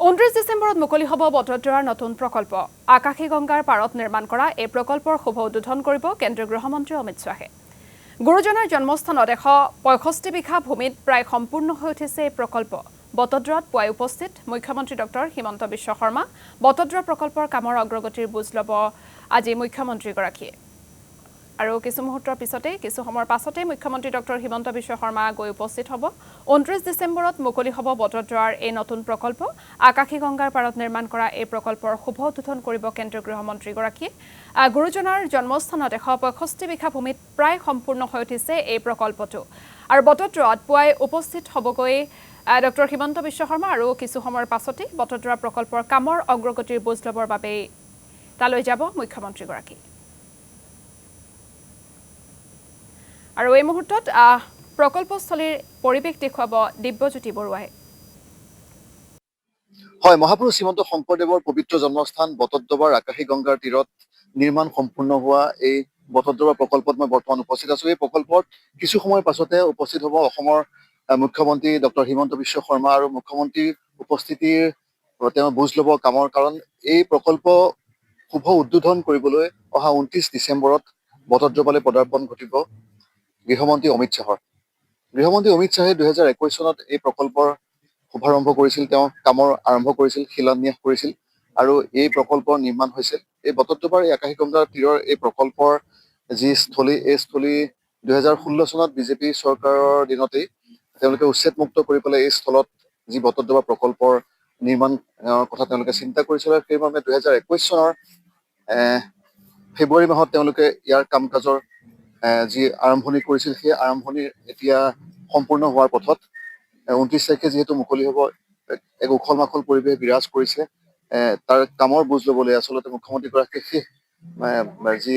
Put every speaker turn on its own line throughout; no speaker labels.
29 ডিসেম্বৰত মুকলি হ'ব বটদ্ৰৱাৰ নতুন প্ৰকল্প আকাশী গংগাৰ পাৰত নিৰ্মাণ কৰা এই প্ৰকল্পৰ শুভ উদ্বোধন কৰিব কেন্দ্ৰীয় গৃহমন্ত্ৰী অমিত শাহে গুৰুজনাৰ জন্মস্থানত 165 বিঘা ভূমিত প্ৰায় সম্পূৰ্ণ হৈ উঠিছে এই প্ৰকল্প বটদ্ৰৱাত পুৱাই উপস্থিত মুখ্যমন্ত্ৰী ডক্টৰ হিমন্ত বিশ্ব শৰ্মা বটদ্ৰৱা প্ৰকল্পৰ কামৰ অগ্ৰগতিৰ বুজ ল'ব আজি মুখ্যমন্ত্ৰীগৰাকীয়ে আৰু কিছু মুহূৰ্তৰ পিছতে কিছু সময়ৰ পাছতে মুখ্যমন্ত্ৰী ডক্টৰ হিমন্ত বিশ্ব শৰ্মা গৈ উপস্থিত হ'ব 29 ডিসেম্বৰত মুকলি হ'ব বটদ্ৰৱাৰ এই নতুন প্ৰকল্প আকাশী গংগাৰ পাৰত নিৰ্মাণ কৰা এই প্ৰকল্পৰ শুভ উদ্বোধন কৰিব কেন্দ্ৰীয় গৃহমন্ত্ৰীগৰাকীয়ে গুৰুজনাৰ জন্মস্থানত 165 বিঘা ভূমিত প্ৰায় সম্পূৰ্ণ হৈ উঠিছে এই প্ৰকল্পটো আৰু বটদ্ৰৱাত পুৱাই উপস্থিত হ'বগৈ ডক্টৰ হিমন্ত বিশ্ব শৰ্মা আৰু কিছু সময়ৰ পাছতে বটদ্ৰৱা প্ৰকল্পৰ কামৰ অগ্ৰগতিৰ বুজ ল'বৰ বাবে তালৈ যাব মুখ্যমন্ত্ৰীগৰাকী আৰু এই মুহূৰ্তত প্ৰকল্পস্থলীৰ পৰিৱেশ দেখুৱাব দিব্যজ্যোতি বৰুৱাই
হয় মহাপুৰুষ শ্ৰীমন্ত শংকৰদেৱৰ পবিত্ৰ জন্মস্থান বটদ্ৰৱাৰ আকাশী গংগাৰ তীৰত নিৰ্মাণ সম্পূৰ্ণ হোৱা এই বটদ্ৰৱা প্ৰকল্পত মই বৰ্তমান উপস্থিত আছো এই প্ৰকল্পত কিছু সময়ৰ পাছতে উপস্থিত হ'ব অসমৰ মুখ্যমন্ত্ৰী ডক্টৰ হিমন্ত বিশ্ব শৰ্মা আৰু মুখ্যমন্ত্ৰীৰ উপস্থিতিৰ তেওঁ বুজ ল'ব কামৰ কাৰণ এই প্ৰকল্প শুভ উদ্বোধন কৰিবলৈ অহা 29 ডিচেম্বৰত বটদ্ৰৱালৈ পদাৰ্পণ ঘটিব গৃহমন্ত্ৰী অমিত শাহৰ গৃহমন্ত্ৰী অমিত শাহে 2021 চনত এই প্ৰকল্পৰ শুভাৰম্ভ কৰিছিল তেওঁ কামৰ আৰম্ভ কৰিছিল শিলান্যাস কৰিছিল আৰু এই প্ৰকল্পৰ নিৰ্মাণ হৈছিল এই বটদ্ৰৱাৰ এই আকাশী গংগাৰ তীৰৰ এই প্ৰকল্পৰ যি স্থলী এই স্থলী 2016 চনত বিজেপি চৰকাৰৰ দিনতেই তেওঁলোকে উচ্ছেদমুক্ত কৰি পেলাই এই স্থলত যি বটদ্ৰৱা প্ৰকল্পৰ নিৰ্মাণ কথা তেওঁলোকে চিন্তা কৰিছিল আৰু সেইমৰ্মে 2021 চনৰ ফেব্ৰুৱাৰী মাহত তেওঁলোকে ইয়াৰ কাম কাজৰ যি আৰম্ভণি কৰিছিল সেই আৰম্ভণি এতিয়া সম্পূৰ্ণ হোৱাৰ পথত 29 তাৰিখে যিহেতু মুকলি হ'ব এক উখল মাখল পৰিৱেশ বিৰাজ কৰিছে তাৰ কামৰ বুজ ল'বলৈ আচলতে মুখ্যমন্ত্ৰীগৰাকীয়ে যি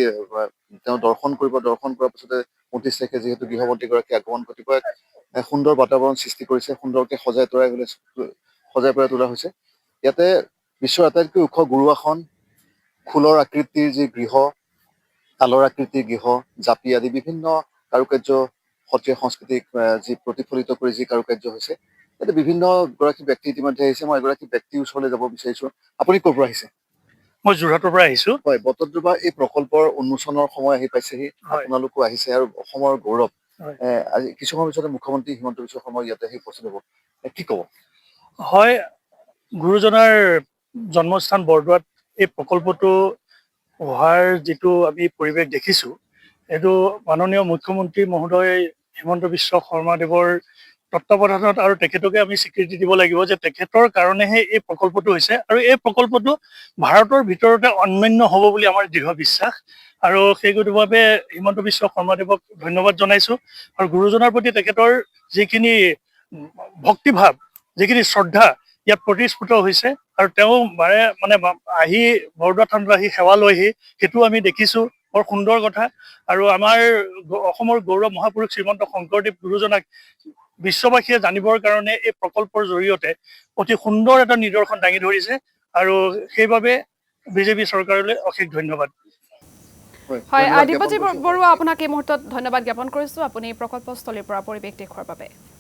তেওঁ দৰ্শন কৰাৰ পিছতে 29 তাৰিখে যিহেতু গৃহমন্ত্ৰীগৰাকী আগমন ঘটিব এক সুন্দৰ বাতাবৰণ সৃষ্টি কৰিছে সুন্দৰকৈ সজাই পৰাই তোলা হৈছে ইয়াতে বিশ্বৰ আটাইতকৈ ওখ গুৰু আসন ফুলৰ আকৃতিৰ যি গৃহ তালৰ আকৃতিৰ গৃহ জাপি আদি বিভিন্ন কাৰুকাৰ্য সত্ৰীয়া সংস্কৃতিক যি প্ৰতিফলিত কৰি যি কাৰুকাৰ্য হৈছে ইয়াতে বিভিন্ন গৰাকী ব্যক্তি ইতিমধ্যে আহিছে মই এগৰাকী ব্যক্তিৰ ওচৰলৈ যাব বিচাৰিছো আপুনি ক'ৰ পৰা আহিছে
মই যোৰহাটৰ পৰা আহিছো
হয় বটদ্ৰৱা এই প্ৰকল্পৰ উন্মোচনৰ সময় আহি পাইছেহি আপোনালোকো আহিছে আৰু অসমৰ গৌৰৱ আজি কিছু সময়ৰ পিছতে মুখ্যমন্ত্ৰী হিমন্ত বিশ্ব শৰ্মা ইয়াতে আহি উপস্থিত হ'ব কি ক'ব
হয় গুৰুজনাৰ জন্মস্থান বৰদোৱাত এই প্ৰকল্পটো হোৱাৰ যিটো আমি পৰিৱেশ দেখিছো এইটো মাননীয় মুখ্যমন্ত্ৰী মহোদয় হিমন্ত বিশ্ব শৰ্মাদেৱৰ তত্ত্বাৱধানত আৰু তেখেতকে আমি স্বীকৃতি দিব লাগিব যে তেখেতৰ কাৰণেহে এই প্ৰকল্পটো হৈছে আৰু এই প্ৰকল্পটো ভাৰতৰ ভিতৰতে অনন্য হ'ব বুলি আমাৰ দৃঢ় বিশ্বাস আৰু সেইগতিকে হিমন্ত বিশ্ব শৰ্মাদেৱক ধন্যবাদ জনাইছো আৰু গুৰুজনাৰ প্ৰতি তেখেতৰ যিখিনি ভক্তিভাৱ যিখিনি শ্ৰদ্ধা ইয়াত প্ৰতিস্ফুট হৈছে আৰু তেওঁ মানে আহি বৰদোৱা থানত আহি সেৱা লৈহি সেইটো আমি দেখিছো বৰ সুন্দৰ কথা আৰু আমাৰ অসমৰ গৌৰৱ মহাপুৰুষ শ্ৰীমন্ত শংকৰদেৱ গুৰুজনাক বিশ্ববাসীয়ে জানিবৰ কাৰণে এই প্ৰকল্পৰ জৰিয়তে অতি সুন্দৰ এটা নিদৰ্শন দাঙি ধৰিছে আৰু সেইবাবে বিজেপি চৰকাৰলৈ অশেষ ধন্যবাদ
হয় দিব্যজ্যোতি বৰুৱা আপোনাক এই মুহূৰ্তত ধন্যবাদ জ্ঞাপন কৰিছো আপুনি প্ৰকল্পস্থলীৰ পৰা পৰিৱেশ দেখুৱাৰ বাবে